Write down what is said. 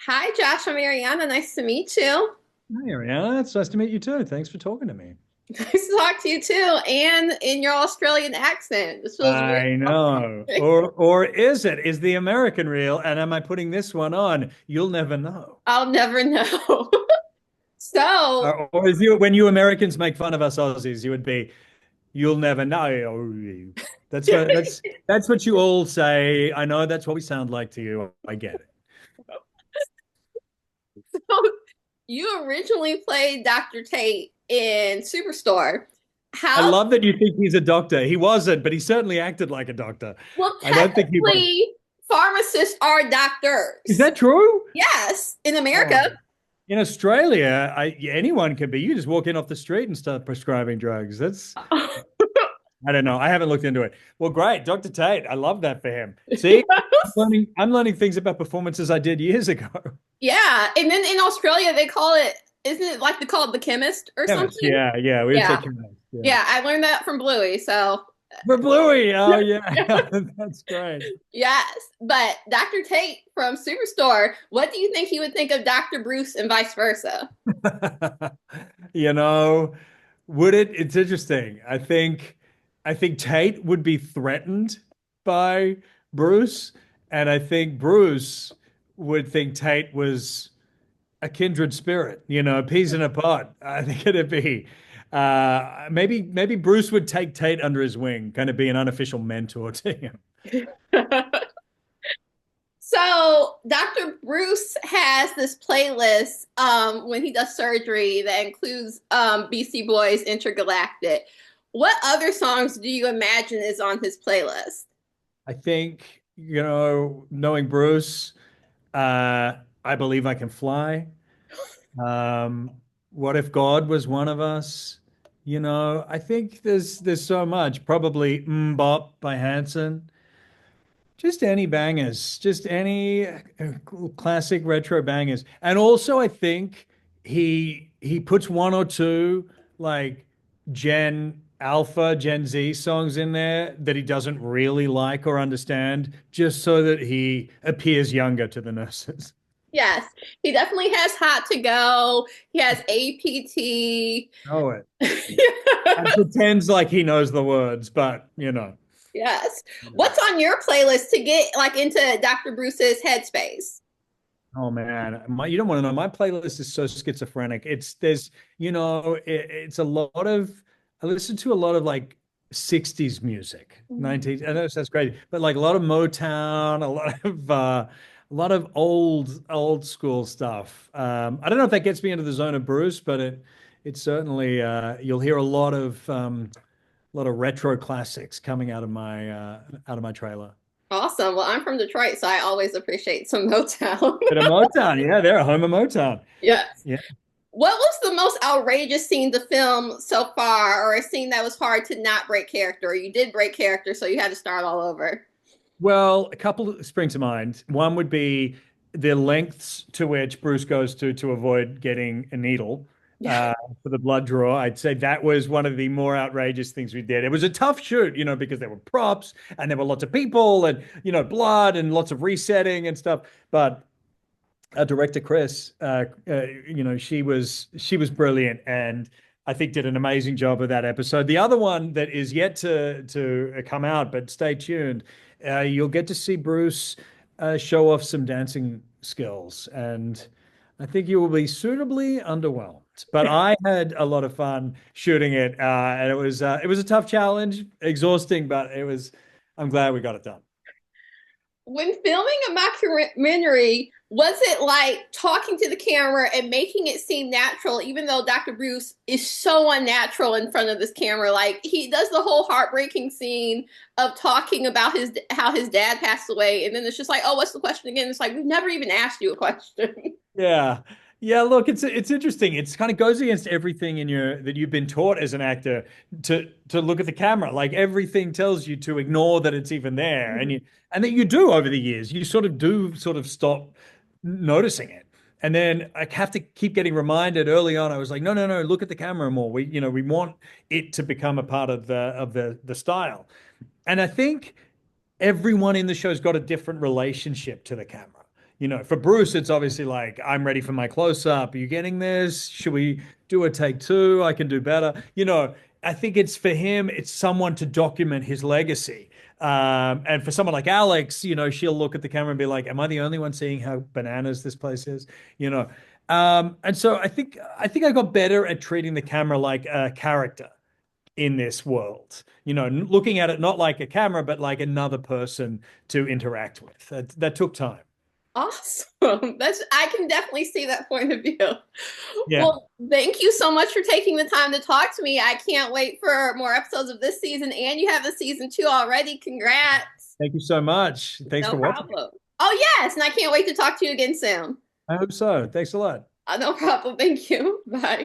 Hi, Josh. I'm Ariana. Nice to meet you. Hi, Ariana. It's nice to meet you too. Thanks for talking to me. Nice to talk to you too, and in your Australian accent. This feels very I know. Or is it? Is the American real? And am I putting this one on? You'll never know. I'll never know. So, Or is you when you Americans make fun of us Aussies, you would be, you'll never know. That's what you all say. I know that's what we sound like to you. I get it. so you originally played Dr. Tate in Superstore. I How, love that you think he's a doctor. He wasn't, but he certainly acted like a doctor. well, I don't think he was. technically, pharmacists are Is doctors. that true? Yes, in Oh. America. In Australia, anyone can be. You just walk in off the street and start prescribing drugs. I don't know. I haven't looked into it. Well, great. Dr. Tate. I love that for him. See, I'm learning things about performances I did years ago. Yeah, and then in Australia they call it, isn't it like they call it the chemist or Chemist. something? Yeah, yeah. We would say Yeah. chemist. Yeah. Yeah, I learned that from Bluey. So, For Bluey. Oh, yeah. That's great. yes. But Dr. Tate from Superstore, what do you think he would think of Dr. Bruce and vice versa? You know, would it? It's interesting. I think Tate would be threatened by Bruce, and I think Bruce would think Tate was a kindred spirit, peas in a pod. I think it'd be maybe Bruce would take Tate under his wing, kind of be an unofficial mentor to him. So, Dr. Bruce has this playlist when he does surgery that includes BC Boys Intergalactic. What other songs do you imagine is on his playlist? I think, knowing Bruce, I believe I can fly. Um, what if God was one of us? I think there's so much. Probably Bop by Hanson. Just any bangers, just any classic retro bangers. And also I think he puts one or two like Gen Z songs in there that he doesn't really like or understand, just so that he appears younger to the nurses. Yes, he definitely has Hot to Go. He has APT. Know it. And pretends like he knows the words, but Yes. What's on your playlist to get like into Dr. Bruce's headspace? Oh man, you don't want to know. My playlist is so schizophrenic. It's a lot of. I listen to a lot of like 60s music, 19. I know that's crazy, but like a lot of Motown, a lot of old school stuff. I don't know if that gets me into the zone of Bruce, but it certainly you'll hear a lot of retro classics coming out of my trailer. Awesome. Well, I'm from Detroit, so I always appreciate some Motown. Bit of Motown, yeah, they're a home of Motown. Yes. Yeah. What was the most outrageous scene to film so far, or a scene that was hard to not break character, or you did break character, so you had to start all over? Well, a couple spring to mind. One would be the lengths to which Bruce goes to avoid getting a needle Yeah. for the blood draw. I'd say that was one of the more outrageous things we did. It was a tough shoot, because there were props and there were lots of people and blood and lots of resetting and stuff. But our director Chris, she was brilliant and I think did an amazing job of that episode. The other one that is yet to come out, but stay tuned. You'll get to see Bruce show off some dancing skills, and I think you will be suitably underwhelmed. But I had a lot of fun shooting it, and it was a tough challenge, exhausting, but it was. I'm glad we got it done. When filming a mockumentary, was it like talking to the camera and making it seem natural, even though Dr. Bruce is so unnatural in front of this camera? Like he does the whole heartbreaking scene of talking about his how his dad passed away, and then it's just like, oh, what's the question again? It's like we've never even asked you a question. Yeah. Yeah, look, it's interesting. It's kind of goes against everything in your that you've been taught as an actor to look at the camera. Like everything tells you to ignore that it's even there. And that you do over the years. You sort of do sort of stop noticing it. And then I have to keep getting reminded early on. I was like, no, no, no, look at the camera more. We want it to become a part of the style. And I think everyone in the show's got a different relationship to the camera. You know, for Bruce, it's obviously like, I'm ready for my close up. Are you getting this? Should we do a take two? I can do better. You know, I think it's for him, it's someone to document his legacy. And for someone like Alex, you know, she'll look at the camera and be like, "Am I the only one seeing how bananas this place is?" You know, and so I think I got better at treating the camera like a character in this world. You know, looking at it not like a camera, but like another person to interact with. That took time. Awesome. I can definitely see that point of view. Yeah. Well, thank you so much for taking the time to talk to me. I can't wait for more episodes of this season, and you have a season 2 already. Congrats. Thank you so much. Thanks No for watching. problem. Oh, yes, and I can't wait to talk to you again soon. I hope so. Thanks a lot. No problem. Thank you. Bye.